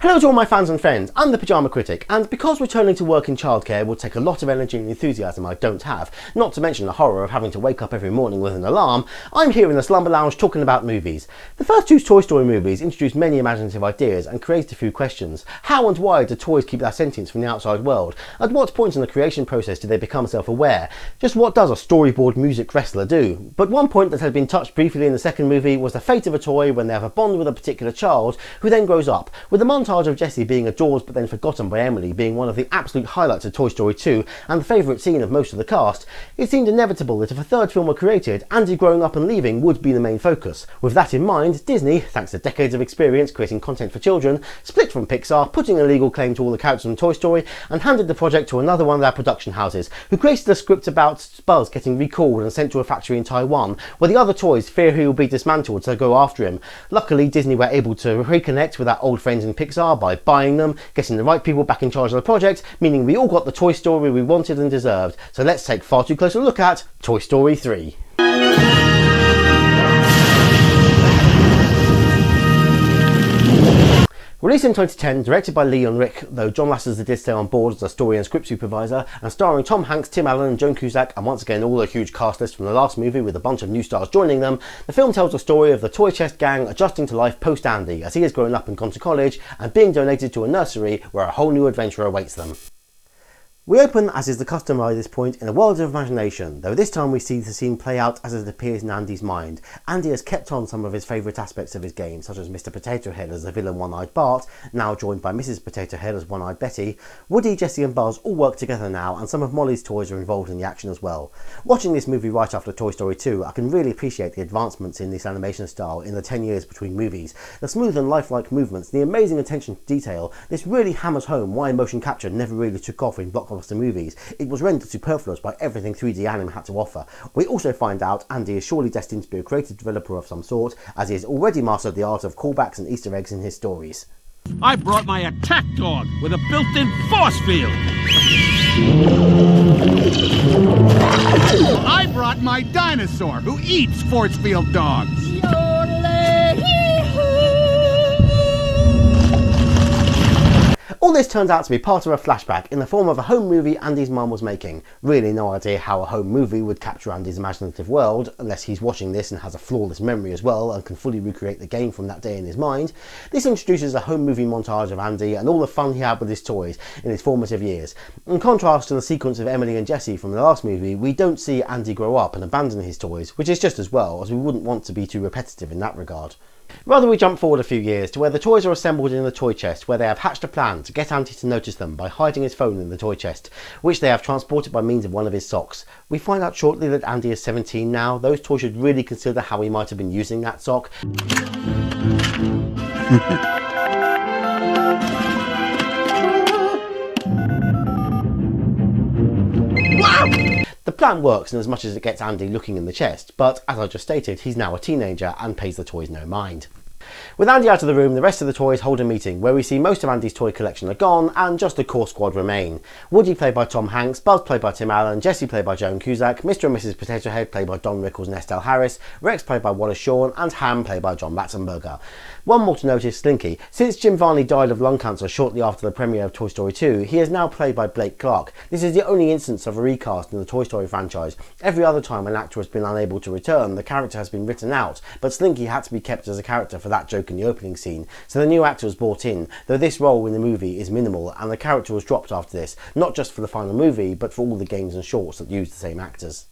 Hello to all my fans and friends, I'm the Pyjama Critic, and because returning to work in childcare will take a lot of energy and enthusiasm I don't have, not to mention the horror of having to wake up every morning with an alarm, I'm here in the slumber lounge talking about movies. The first two Toy Story movies introduced many imaginative ideas and created a few questions. How and why do toys keep their sentience from the outside world? At what point in the creation process do they become self-aware? Just what does a storyboard music wrestler do? But one point that had been touched briefly in the second movie was the fate of a toy when they have a bond with a particular child who then grows up, with the montage of Jessie being adored but then forgotten by Emily being one of the absolute highlights of Toy Story 2 and the favourite scene of most of the cast. It seemed inevitable that if a third film were created, Andy growing up and leaving would be the main focus. With that in mind, Disney, thanks to decades of experience creating content for children, split from Pixar, putting a legal claim to all the characters in Toy Story, and handed the project to another one of their production houses, who created a script about Buzz getting recalled and sent to a factory in Taiwan, where the other toys fear he will be dismantled so go after him. Luckily, Disney were able to reconnect with our old friends in Pixar by buying them, getting the right people back in charge of the project, meaning we all got the Toy Story we wanted and deserved. So let's take far too close a look at Toy Story 3. Released in 2010, directed by Lee and Rick, though John Lasseter did stay on board as a story and script supervisor, and starring Tom Hanks, Tim Allen and Joan Cusack, and once again all a huge cast list from the last movie with a bunch of new stars joining them, the film tells the story of the Toy Chest gang adjusting to life post-Andy as he has grown up and gone to college and being donated to a nursery where a whole new adventure awaits them. We open, as is the custom by this point, in a world of imagination, though this time we see the scene play out as it appears in Andy's mind. Andy has kept on some of his favourite aspects of his game, such as Mr. Potato Head as the villain One-Eyed Bart, now joined by Mrs. Potato Head as One-Eyed Betty. Woody, Jessie and Buzz all work together now, and some of Molly's toys are involved in the action as well. Watching this movie right after Toy Story 2, I can really appreciate the advancements in this animation style in the 10 years between movies. The smooth and lifelike movements, the amazing attention to detail, this really hammers home why motion capture never really took off in blockbuster movies. It was rendered superfluous by everything 3D anime had to offer. We also find out Andy is surely destined to be a creative developer of some sort, as he has already mastered the art of callbacks and Easter eggs in his stories. I brought my attack dog with a built-in force field. I brought my dinosaur who eats force field dogs. All this turns out to be part of a flashback in the form of a home movie Andy's mum was making. Really no idea how a home movie would capture Andy's imaginative world, unless he's watching this and has a flawless memory as well and can fully recreate the game from that day in his mind. This introduces a home movie montage of Andy and all the fun he had with his toys in his formative years. In contrast to the sequence of Emily and Jessie from the last movie, we don't see Andy grow up and abandon his toys, which is just as well, as we wouldn't want to be too repetitive in that regard. Rather, we jump forward a few years to where the toys are assembled in the toy chest, where they have hatched a plan to get Andy to notice them by hiding his phone in the toy chest, which they have transported by means of one of his socks. We find out shortly that Andy is 17 now. Those toys should really consider how he might have been using that sock. The plan works in as much as it gets Andy looking in the chest, but as I just stated, he's now a teenager and pays the toys no mind. With Andy out of the room, the rest of the toys hold a meeting where we see most of Andy's toy collection are gone and just the core squad remain. Woody played by Tom Hanks, Buzz played by Tim Allen, Jessie played by Joan Cusack, Mr. and Mrs. Potato Head played by Don Rickles and Estelle Harris, Rex played by Wallace Shawn and Ham played by John Ratzenberger. One more to notice, Slinky. Since Jim Varney died of lung cancer shortly after the premiere of Toy Story 2, he is now played by Blake Clark. This is the only instance of a recast in the Toy Story franchise. Every other time an actor has been unable to return, the character has been written out, but Slinky had to be kept as a character for that joke in the opening scene, so the new actor was brought in, though this role in the movie is minimal and the character was dropped after this, not just for the final movie, but for all the games and shorts that use the same actors.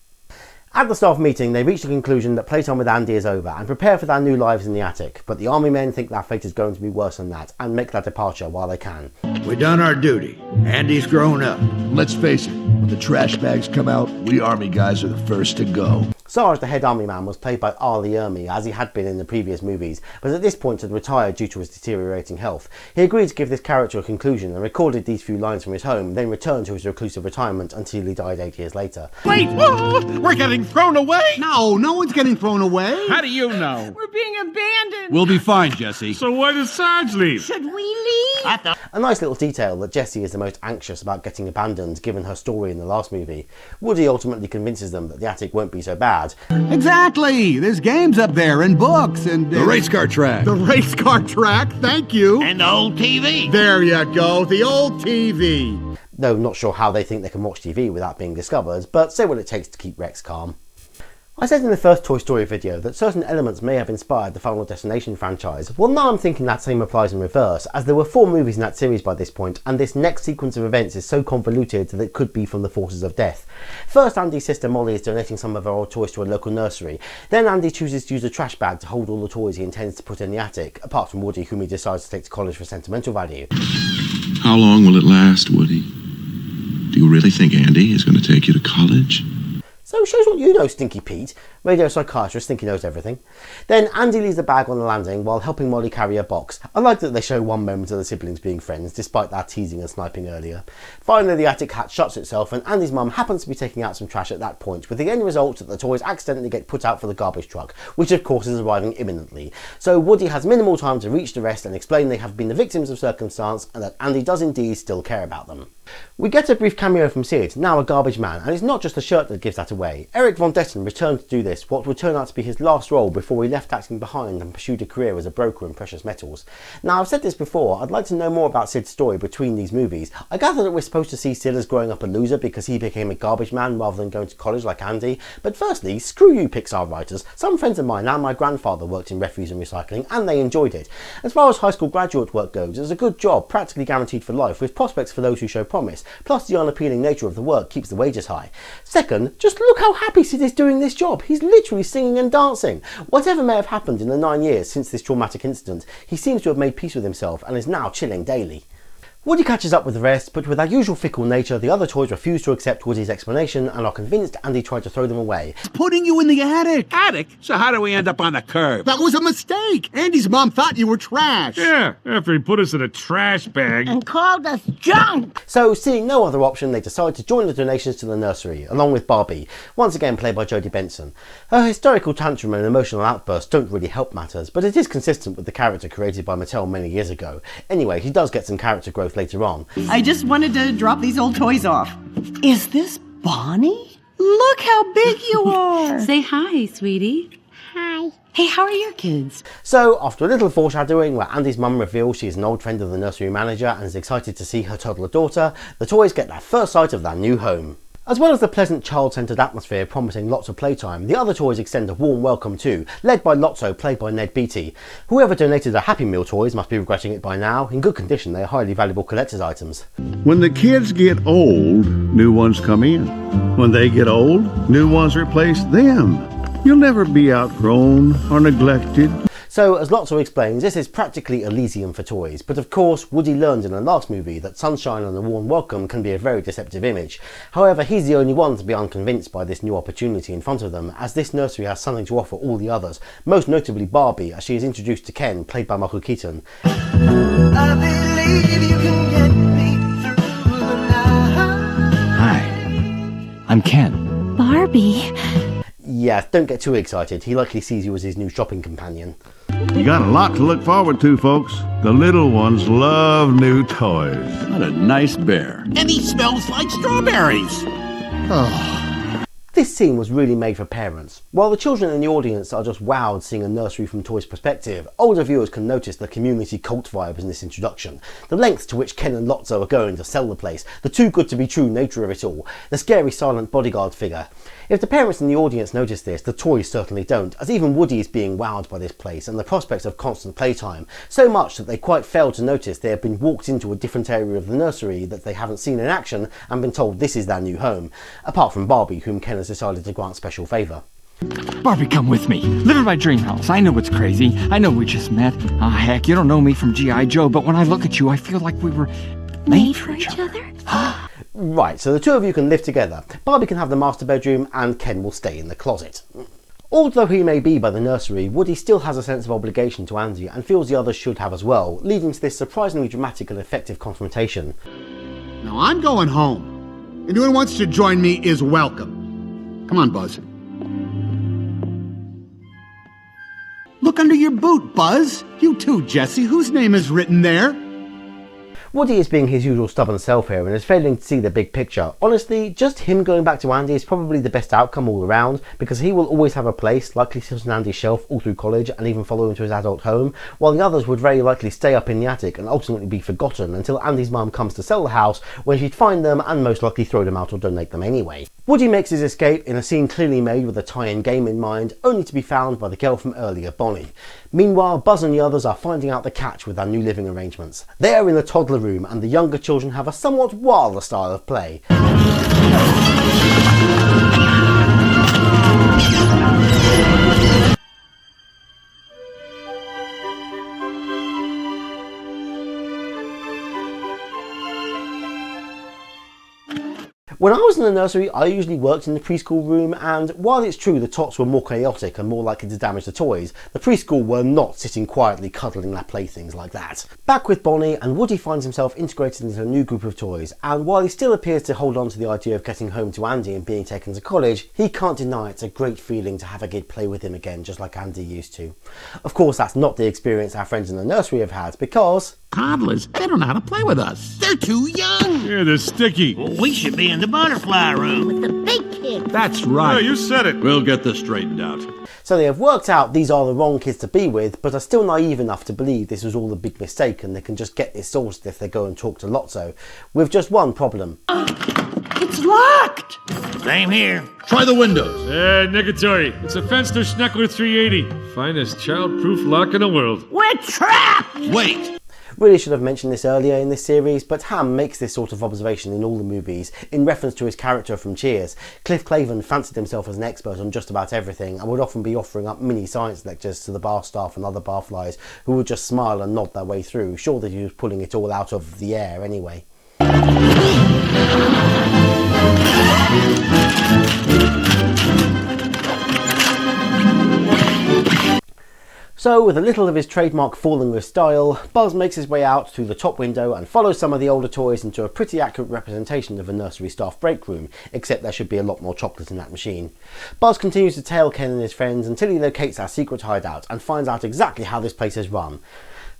At the staff meeting, they reach the conclusion that playtime with Andy is over and prepare for their new lives in the attic, but the army men think their fate is going to be worse than that and make their departure while they can. We've done our duty. Andy's grown up. Let's face it, when the trash bags come out, we army guys are the first to go. Sarge, the head army man, was played by Ali Ermey, as he had been in the previous movies, but at this point had retired due to his deteriorating health. He agreed to give this character a conclusion and recorded these few lines from his home, then returned to his reclusive retirement until he died 8 years later. Wait! We're getting thrown away? No, no one's getting thrown away. How do you know? We're being abandoned. We'll be fine, Jessie. So why did Sarge leave? Should we leave? A nice little detail that Jessie is the most anxious about getting abandoned given her story in the last movie. Woody ultimately convinces them that the attic won't be so bad. Exactly! There's games up there and books and... The race car track. The race car track, thank you! And the old TV. There you go, the old TV! Though not sure how they think they can watch TV without being discovered, but say what it takes to keep Rex calm. I said in the first Toy Story video that certain elements may have inspired the Final Destination franchise. Well, now I'm thinking that same applies in reverse, as there were 4 movies in that series by this point, and this next sequence of events is so convoluted that it could be from the forces of death. First, Andy's sister Molly is donating some of her old toys to a local nursery. Then Andy chooses to use a trash bag to hold all the toys he intends to put in the attic, apart from Woody, whom he decides to take to college for sentimental value. How long will it last, Woody? Do you really think Andy is going to take you to college? So shows what you know, Stinky Pete. Radio psychiatrist think he knows everything. Then Andy leaves the bag on the landing while helping Molly carry a box. I like that they show one moment of the siblings being friends, despite that teasing and sniping earlier. Finally, the attic hatch shuts itself and Andy's mum happens to be taking out some trash at that point, with the end result that the toys accidentally get put out for the garbage truck, which of course is arriving imminently. So Woody has minimal time to reach the rest and explain they have been the victims of circumstance and that Andy does indeed still care about them. We get a brief cameo from Sid, now a garbage man, and it's not just the shirt that gives that away. Eric Von Detten returned to do this, what would turn out to be his last role before he left acting behind and pursued a career as a broker in precious metals. Now, I've said this before, I'd like to know more about Sid's story between these movies. I gather that we're supposed to see Sid as growing up a loser because he became a garbage man rather than going to college like Andy, but firstly, screw you Pixar writers. Some friends of mine and my grandfather worked in refuse and recycling and they enjoyed it. As far as high school graduate work goes, it's a good job, practically guaranteed for life, with prospects for those who show promise, plus the unappealing nature of the work keeps the wages high. Second, just look how happy Sid is doing this job. He's literally singing and dancing. Whatever may have happened in the 9 years since this traumatic incident, he seems to have made peace with himself and is now chilling daily. Woody catches up with the rest, but with our usual fickle nature, the other toys refuse to accept Woody's explanation and are convinced Andy tried to throw them away. Putting you in the attic! Attic? So how do we end up on the curb? That was a mistake! Andy's mom thought you were trash! Yeah, after he put us in a trash bag. And called us junk! So, seeing no other option, they decide to join the donations to the nursery, along with Barbie, once again played by Jodie Benson. Her hysterical tantrum and emotional outbursts don't really help matters, but it is consistent with the character created by Mattel many years ago. Anyway, she does get some character growth later on. I just wanted to drop these old toys off. Is this Bonnie? Look how big you are! Say hi, sweetie. Hi. Hey, how are your kids? So, after a little foreshadowing where Andy's mum reveals she is an old friend of the nursery manager and is excited to see her toddler daughter, the toys get their first sight of their new home. As well as the pleasant child-centred atmosphere promising lots of playtime, the other toys extend a warm welcome too, led by Lotso, played by Ned Beatty. Whoever donated the Happy Meal toys must be regretting it by now. In good condition, they are highly valuable collector's items. When the kids get old, new ones come in. When they get old, new ones replace them. You'll never be outgrown or neglected. So, as Lotso explains, this is practically Elysium for toys, but of course Woody learned in the last movie that sunshine and a warm welcome can be a very deceptive image. However, he's the only one to be unconvinced by this new opportunity in front of them, as this nursery has something to offer all the others, most notably Barbie, as she is introduced to Ken, played by Michael Keaton. I believe you can get me through the night. Hi, I'm Ken. Barbie. Yeah, don't get too excited, he likely sees you as his new shopping companion. You got a lot to look forward to, folks. The little ones love new toys. What a nice bear. And he smells like strawberries. This scene was really made for parents. While the children in the audience are just wowed seeing a nursery from toys perspective, older viewers can notice the community cult vibes in this introduction. The lengths to which Ken and Lotso are going to sell the place, the too good to be true nature of it all, the scary silent bodyguard figure. If the parents in the audience notice this, the toys certainly don't, as even Woody is being wowed by this place and the prospects of constant playtime, so much that they quite fail to notice they have been walked into a different area of the nursery that they haven't seen in action and been told this is their new home, apart from Barbie, whom Ken has decided to grant special favour. Barbie, come with me. Live in my dream house. I know it's crazy. I know we just met. Heck, you don't know me from G.I. Joe, but when I look at you, I feel like we were made for each other. Right, so the two of you can live together. Barbie can have the master bedroom and Ken will stay in the closet. Although he may be by the nursery, Woody still has a sense of obligation to Andy and feels the others should have as well, leading to this surprisingly dramatic and effective confrontation. Now I'm going home. Anyone who wants to join me is welcome. Come on, Buzz. Look under your boot, Buzz. You too, Jessie. Whose name is written there? Woody is being his usual stubborn self here and is failing to see the big picture. Honestly, just him going back to Andy is probably the best outcome all around, because he will always have a place, likely sit on Andy's shelf all through college and even follow him to his adult home, while the others would very likely stay up in the attic and ultimately be forgotten until Andy's mum comes to sell the house, when she'd find them and most likely throw them out or donate them anyway. Woody makes his escape in a scene clearly made with a tie-in game in mind, only to be found by the girl from earlier, Bonnie. Meanwhile, Buzz and the others are finding out the catch with their new living arrangements. They are in the toddler room and the younger children have a somewhat wilder style of play. When I was in the nursery, I usually worked in the preschool room, and while it's true the tots were more chaotic and more likely to damage the toys, the preschool were not sitting quietly cuddling their playthings like that. Back with Bonnie, and Woody finds himself integrated into a new group of toys, and while he still appears to hold on to the idea of getting home to Andy and being taken to college, he can't deny it's a great feeling to have a kid play with him again just like Andy used to. Of course, that's not the experience our friends in the nursery have had, because Toddlers, they don't know how to play with us. They're too young. Yeah, they're sticky. Well, we should be in the butterfly room. With the big kid. That's right. Yeah, you said it. We'll get this straightened out. so they have worked out these are the wrong kids to be with, but are still naive enough to believe this was all a big mistake and they can just get this sorted if they go and talk to Lotso, with just one problem. It's locked! Same here. Try the windows. Negatory. It's a Fenster Schneckler 380. Finest child-proof lock in the world. We're trapped! Wait! Really should have mentioned this earlier in this series, but Ham makes this sort of observation in all the movies in reference to his character from Cheers. Cliff Clavin fancied himself as an expert on just about everything and would often be offering up mini science lectures to the bar staff and other barflies who would just smile and nod their way through, sure that he was pulling it all out of the air anyway. So, with a little of his trademark falling with style, Buzz makes his way out through the top window and follows some of the older toys into a pretty accurate representation of a nursery staff break room, except there should be a lot more chocolate in that machine. Buzz continues to tail Ken and his friends until he locates our secret hideout and finds out exactly how this place is run.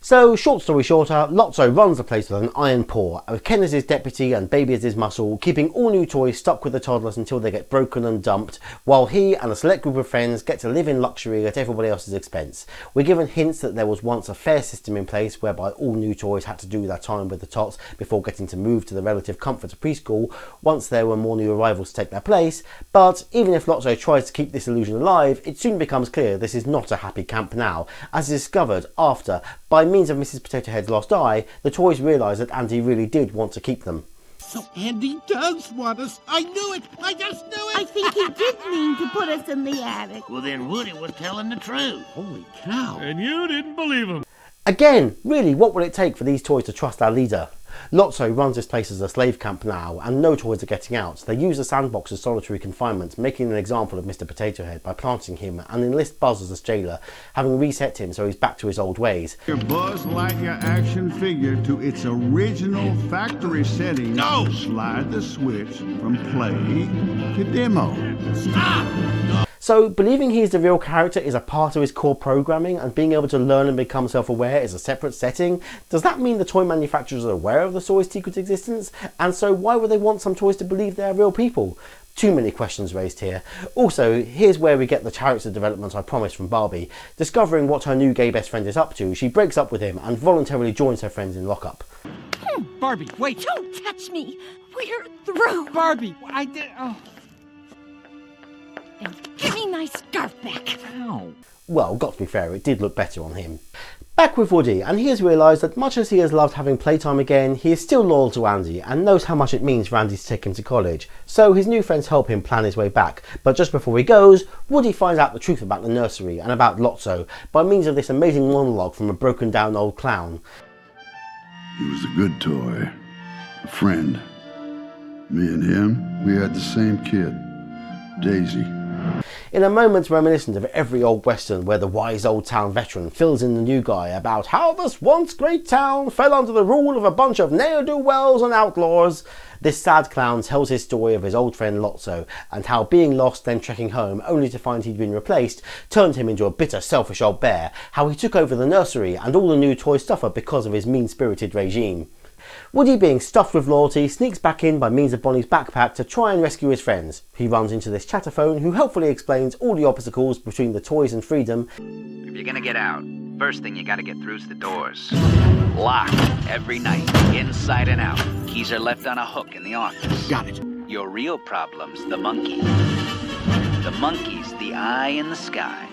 So, short story shorter, Lotso runs the place with an iron paw, with Ken as his deputy and Baby as his muscle, keeping all new toys stuck with the toddlers until they get broken and dumped, while he and a select group of friends get to live in luxury at everybody else's expense. We're given hints that there was once a fair system in place whereby all new toys had to do their time with the tots before getting to move to the relative comforts of preschool once there were more new arrivals to take their place, but even if Lotso tries to keep this illusion alive, it soon becomes clear this is not a happy camp now, as is discovered after, by means of Mrs. Potato Head's lost eye, the toys realise that Andy really did want to keep them. So Andy does want us. I knew it. I just knew it. I think he did mean to put us in the attic. Well, then Woody was telling the truth. Holy cow. And you didn't believe him. Again, really, what will it take for these toys to trust our leader? Lotso runs this place as a slave camp now, and no toys are getting out. They use the sandbox as solitary confinement, making an example of Mr. Potato Head by planting him and enlist Buzz as a jailer, having reset him so he's back to his old ways. Your Buzz Lightyear action figure to its original factory settings. No! Slide the switch from play to demo. Stop! So, believing he's the real character is a part of his core programming, and being able to learn and become self-aware is a separate setting. Does that mean the toy manufacturers are aware of the toy's secret existence? And so why would they want some toys to believe they're real people? Too many questions raised here. Also, here's where we get the character development I promised from Barbie. Discovering what her new gay best friend is up to, she breaks up with him and voluntarily joins her friends in lockup. Barbie, wait! Don't touch me. We're through. Barbie, I did... Oh. And give me my scarf back. Ow. Well, got to be fair, it did look better on him. Back with Woody, and he has realised that much as he has loved having playtime again, he is still loyal to Andy and knows how much it means for Andy to take him to college. So his new friends help him plan his way back, but just before he goes, Woody finds out the truth about the nursery and about Lotso by means of this amazing monologue from a broken down old clown. He was a good toy, a friend. Me and him, we had the same kid, Daisy. In a moment reminiscent of every old western where the wise old town veteran fills in the new guy about how this once great town fell under the rule of a bunch of ne'er-do-wells and outlaws, this sad clown tells his story of his old friend Lotso and how being lost then trekking home only to find he'd been replaced turned him into a bitter selfish old bear, how he took over the nursery and all the new toy stuffer because of his mean-spirited regime. Woody, being stuffed with loyalty, sneaks back in by means of Bonnie's backpack to try and rescue his friends. He runs into this chatterphone who helpfully explains all the obstacles between the toys and freedom. If you're gonna get out, first thing you gotta get through's the doors. Locked every night, inside and out. Keys are left on a hook in the office. Got it. Your real problem's the monkey. The monkey's the eye in the sky.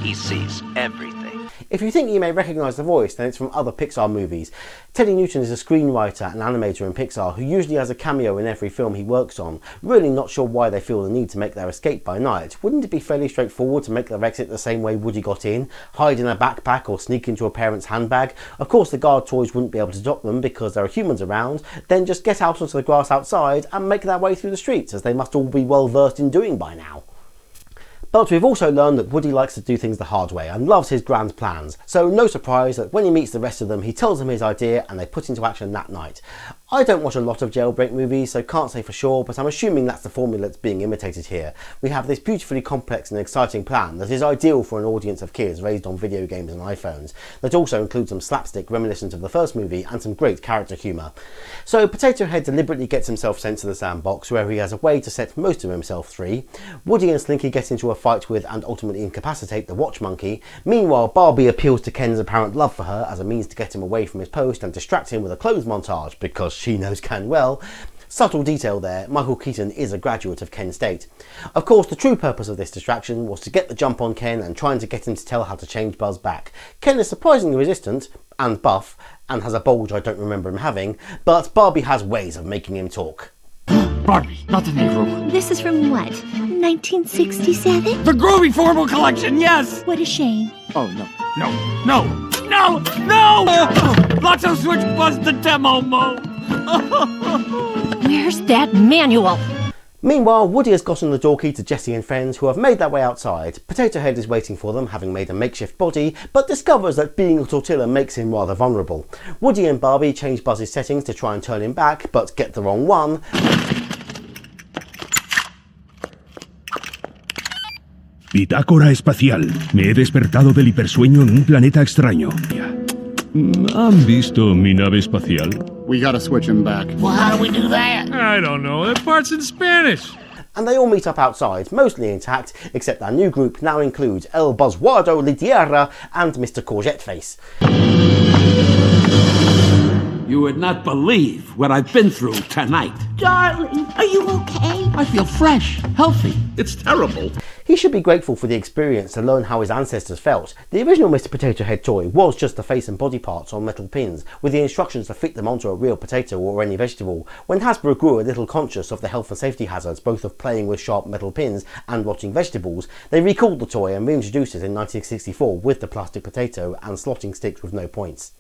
He sees everything. If you think you may recognise the voice, then it's from other Pixar movies. Teddy Newton is a screenwriter and animator in Pixar who usually has a cameo in every film he works on. Really not sure why they feel the need to make their escape by night. Wouldn't it be fairly straightforward to make their exit the same way Woody got in? Hide in a backpack or sneak into a parent's handbag? Of course the guard toys wouldn't be able to stop them because there are humans around. Then just get out onto the grass outside and make their way through the streets, as they must all be well versed in doing by now. But we've also learned that Woody likes to do things the hard way and loves his grand plans, so no surprise that when he meets the rest of them he tells them his idea and they put into action that night. I don't watch a lot of jailbreak movies, so can't say for sure, but I'm assuming that's the formula that's being imitated here. We have this beautifully complex and exciting plan that is ideal for an audience of kids raised on video games and iPhones, that also includes some slapstick reminiscent of the first movie and some great character humour. So Potato Head deliberately gets himself sent to the sandbox, where he has a way to set most of himself free. Woody and Slinky get into a fight with and ultimately incapacitate the watch monkey. Meanwhile, Barbie appeals to Ken's apparent love for her as a means to get him away from his post and distract him with a clothes montage, because she knows Ken well. Subtle detail there, Michael Keaton is a graduate of Kent State. Of course, the true purpose of this distraction was to get the jump on Ken and trying to get him to tell how to change Buzz back. Ken is surprisingly resistant and buff and has a bulge I don't remember him having, but Barbie has ways of making him talk. Barbie, not the Negro. This is from what? 1967? The Groovy Formal Collection, yes! What a shame. Oh, no! Lotto Switch Buzz the demo mode! Where's that manual? Meanwhile, Woody has gotten the door key to Jessie and friends, who have made their way outside. Potato Head is waiting for them, having made a makeshift body, but discovers that being a tortilla makes him rather vulnerable. Woody and Barbie change Buzz's settings to try and turn him back, but get the wrong one. Bitácora espacial. Me he despertado del hipersueño en un planeta extraño. ¿Han visto mi nave espacial? We gotta switch him back. Well, how do we do that? I don't know. That part's in Spanish. And they all meet up outside, mostly intact, except our new group now includes El Buzzwado Litiera and Mr. Courgette Face. You would not believe what I've been through tonight. Darling, are you okay? I feel fresh, healthy. It's terrible. He should be grateful for the experience to learn how his ancestors felt. The original Mr. Potato Head toy was just the face and body parts on metal pins, with the instructions to fit them onto a real potato or any vegetable. When Hasbro grew a little conscious of the health and safety hazards both of playing with sharp metal pins and watching vegetables, they recalled the toy and reintroduced it in 1964 with the plastic potato and slotting sticks with no points.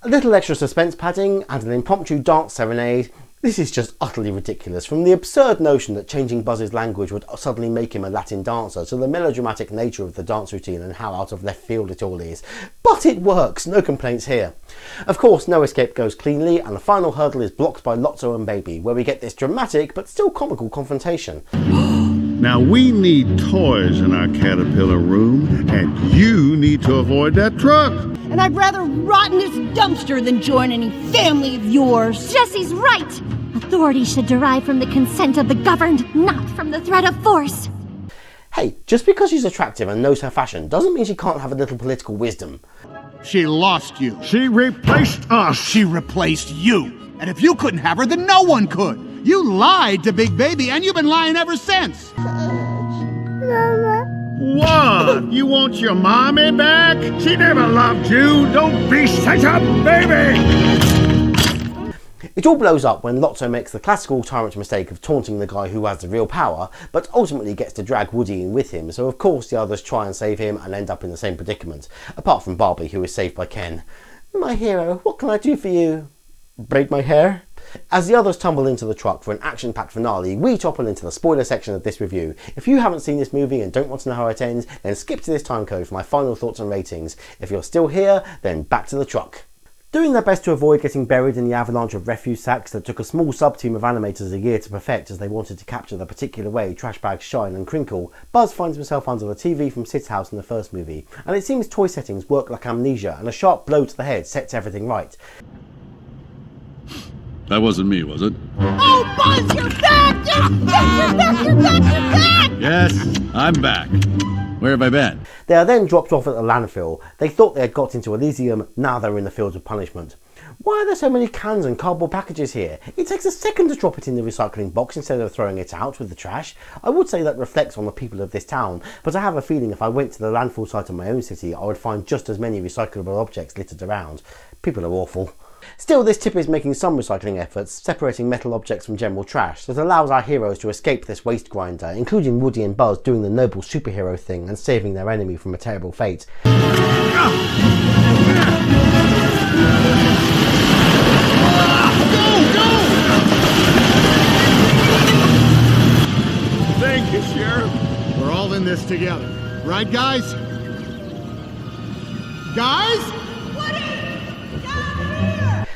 A little extra suspense padding and an impromptu dance serenade. This is just utterly ridiculous, from the absurd notion that changing Buzz's language would suddenly make him a Latin dancer, to the melodramatic nature of the dance routine and how out of left field it all is. But it works, no complaints here. Of course, no escape goes cleanly, and the final hurdle is blocked by Lotso and Baby, where we get this dramatic but still comical confrontation. Now we need toys in our caterpillar room, and you need to avoid that truck. And I'd rather rot in this dumpster than join any family of yours. Jessie's right! Authority should derive from the consent of the governed, not from the threat of force. Hey, just because she's attractive and knows her fashion doesn't mean she can't have a little political wisdom. She lost you. She replaced us. She replaced you. And if you couldn't have her, then no one could. You lied to Big Baby, and you've been lying ever since. Mama. What? You want your mommy back? She never loved you. Don't be such a baby. It all blows up when Lotso makes the classical tyrant mistake of taunting the guy who has the real power, but ultimately gets to drag Woody in with him, so of course the others try and save him and end up in the same predicament, apart from Barbie, who is saved by Ken. My hero, what can I do for you? Braid my hair? As the others tumble into the truck for an action-packed finale, we topple into the spoiler section of this review. If you haven't seen this movie and don't want to know how it ends, then skip to this timecode for my final thoughts and ratings. If you're still here, then back to the truck. Doing their best to avoid getting buried in the avalanche of refuse sacks that took a small sub-team of animators a year to perfect as they wanted to capture the particular way trash bags shine and crinkle, Buzz finds himself under the TV from Sid's house in the first movie, and it seems toy settings work like amnesia and a sharp blow to the head sets everything right. That wasn't me, was it? Oh, Buzz, you're back! You're back! You're back! You're back! Yes, I'm back. Where have I been? They are then dropped off at the landfill. They thought they had got into Elysium, now they're in the fields of punishment. Why are there so many cans and cardboard packages here? It takes a second to drop it in the recycling box instead of throwing it out with the trash. I would say that reflects on the people of this town, but I have a feeling if I went to the landfill site in my own city, I would find just as many recyclable objects littered around. People are awful. Still, this tip is making some recycling efforts, separating metal objects from general trash that allows our heroes to escape this waste grinder, including Woody and Buzz doing the noble superhero thing and saving their enemy from a terrible fate. Thank you, Sheriff. We're all in this together. Right, guys? Guys?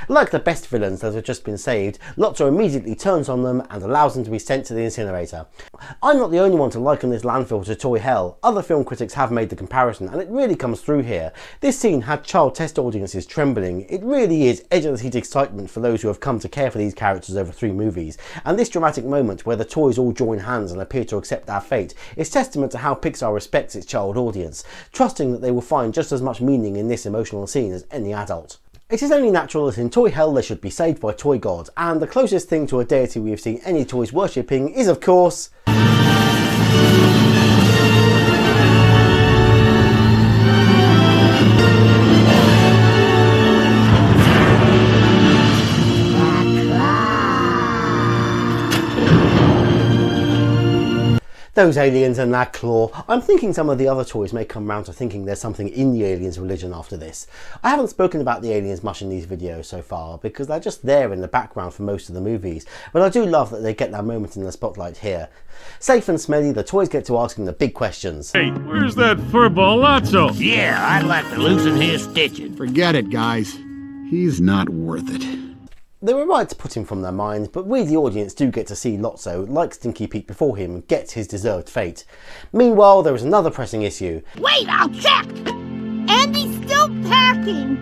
Like the best villains that have just been saved, Lotso immediately turns on them and allows them to be sent to the incinerator. I'm not the only one to liken this landfill to toy hell. Other film critics have made the comparison and it really comes through here. This scene had child test audiences trembling. It really is edge of the seat excitement for those who have come to care for these characters over 3 movies. And this dramatic moment where the toys all join hands and appear to accept our fate is testament to how Pixar respects its child audience, trusting that they will find just as much meaning in this emotional scene as any adult. It is only natural that in toy hell they should be saved by toy gods, and the closest thing to a deity we have seen any toys worshipping is of course... Those aliens and that claw. I'm thinking some of the other toys may come round to thinking there's something in the aliens' religion after this. I haven't spoken about the aliens much in these videos so far because they're just there in the background for most of the movies, but I do love that they get that moment in the spotlight here. Safe and smelly, the toys get to asking the big questions. Hey, where's that furball Lotso? Yeah, I'd like to loosen his stitching. Forget it, guys. He's not worth it. They were right to put him from their minds, but we the audience do get to see Lotso, like Stinky Pete before him, get his deserved fate. Meanwhile, there is another pressing issue. Wait, I'll check! Andy's still packing,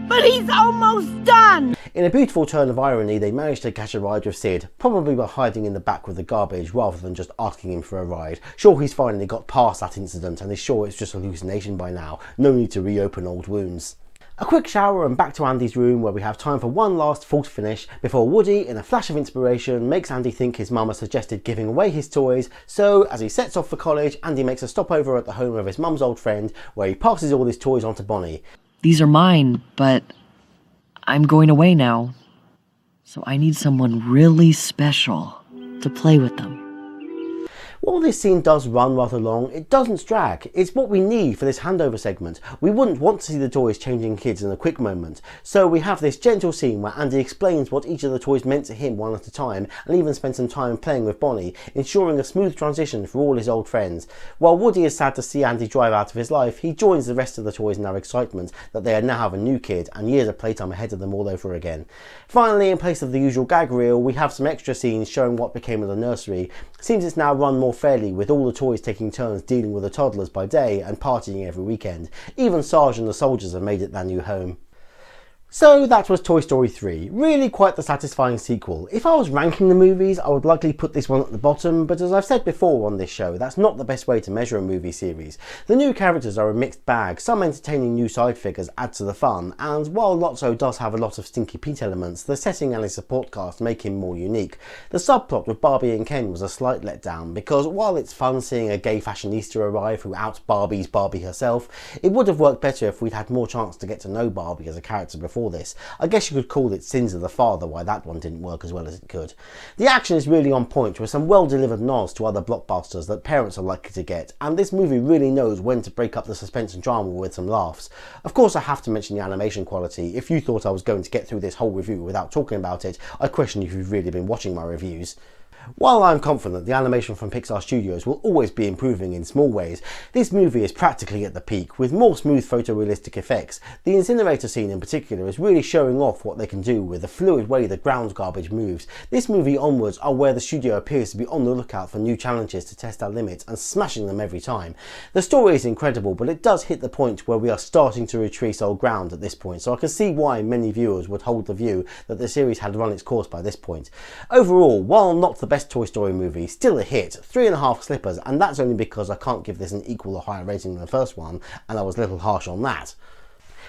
but he's almost done! In a beautiful turn of irony, they managed to catch a ride with Sid, probably by hiding in the back with the garbage rather than just asking him for a ride. Sure, he's finally got past that incident and is sure it's just a hallucination by now. No need to reopen old wounds. A quick shower and back to Andy's room where we have time for one last false finish before Woody, in a flash of inspiration, makes Andy think his mum has suggested giving away his toys, so as he sets off for college, Andy makes a stopover at the home of his mum's old friend where he passes all his toys on to Bonnie. These are mine, but I'm going away now, so I need someone really special to play with them. While this scene does run rather long, it doesn't drag. It's what we need for this handover segment. We wouldn't want to see the toys changing kids in a quick moment. So we have this gentle scene where Andy explains what each of the toys meant to him one at a time and even spends some time playing with Bonnie, ensuring a smooth transition for all his old friends. While Woody is sad to see Andy drive out of his life, he joins the rest of the toys in their excitement that they now have a new kid and years of playtime ahead of them all over again. Finally, in place of the usual gag reel, we have some extra scenes showing what became of the nursery. Seems it's now run more fairly, with all the toys taking turns dealing with the toddlers by day and partying every weekend. Even Sarge and the soldiers have made it their new home. So that was Toy Story 3, really quite the satisfying sequel. If I was ranking the movies, I would likely put this one at the bottom, but as I've said before on this show, that's not the best way to measure a movie series. The new characters are a mixed bag, some entertaining new side figures add to the fun, and while Lotso does have a lot of Stinky Pete elements, the setting and his support cast make him more unique. The subplot with Barbie and Ken was a slight letdown, because while it's fun seeing a gay fashionista arrive who out-Barbies Barbie herself, it would have worked better if we'd had more chance to get to know Barbie as a character before this. I guess you could call it Sins of the Father why that one didn't work as well as it could. The action is really on point with some well delivered nods to other blockbusters that parents are likely to get, and this movie really knows when to break up the suspense and drama with some laughs. Of course I have to mention the animation quality. If you thought I was going to get through this whole review without talking about it, I question if you've really been watching my reviews. While I'm confident the animation from Pixar Studios will always be improving in small ways, this movie is practically at the peak, with more smooth photorealistic effects. The incinerator scene in particular is really showing off what they can do with the fluid way the ground garbage moves. This movie onwards are where the studio appears to be on the lookout for new challenges to test our limits and smashing them every time. The story is incredible, but it does hit the point where we are starting to retrace old ground at this point, so I can see why many viewers would hold the view that the series had run its course by this point. Overall, while not the best Toy Story movie, still a hit, 3.5 slippers, and that's only because I can't give this an equal or higher rating than the first one, and I was a little harsh on that.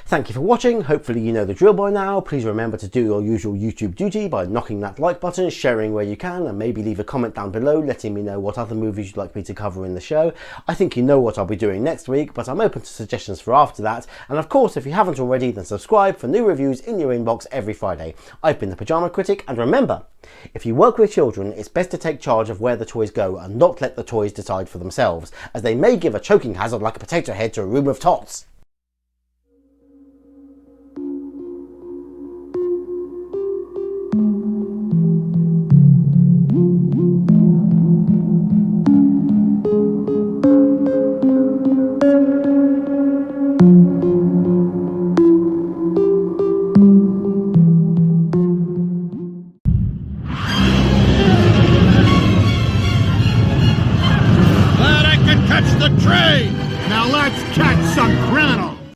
Thank you for watching. Hopefully you know the drill by now. Please remember to do your usual YouTube duty by knocking that like button, sharing where you can, and maybe leave a comment down below letting me know what other movies you'd like me to cover in the show. I think you know what I'll be doing next week, but I'm open to suggestions for after that. And of course, if you haven't already, then subscribe for new reviews in your inbox every Friday. I've been the Pyjama Critic, and remember, if you work with children, it's best to take charge of where the toys go and not let the toys decide for themselves, as they may give a choking hazard like a potato head to a room of tots.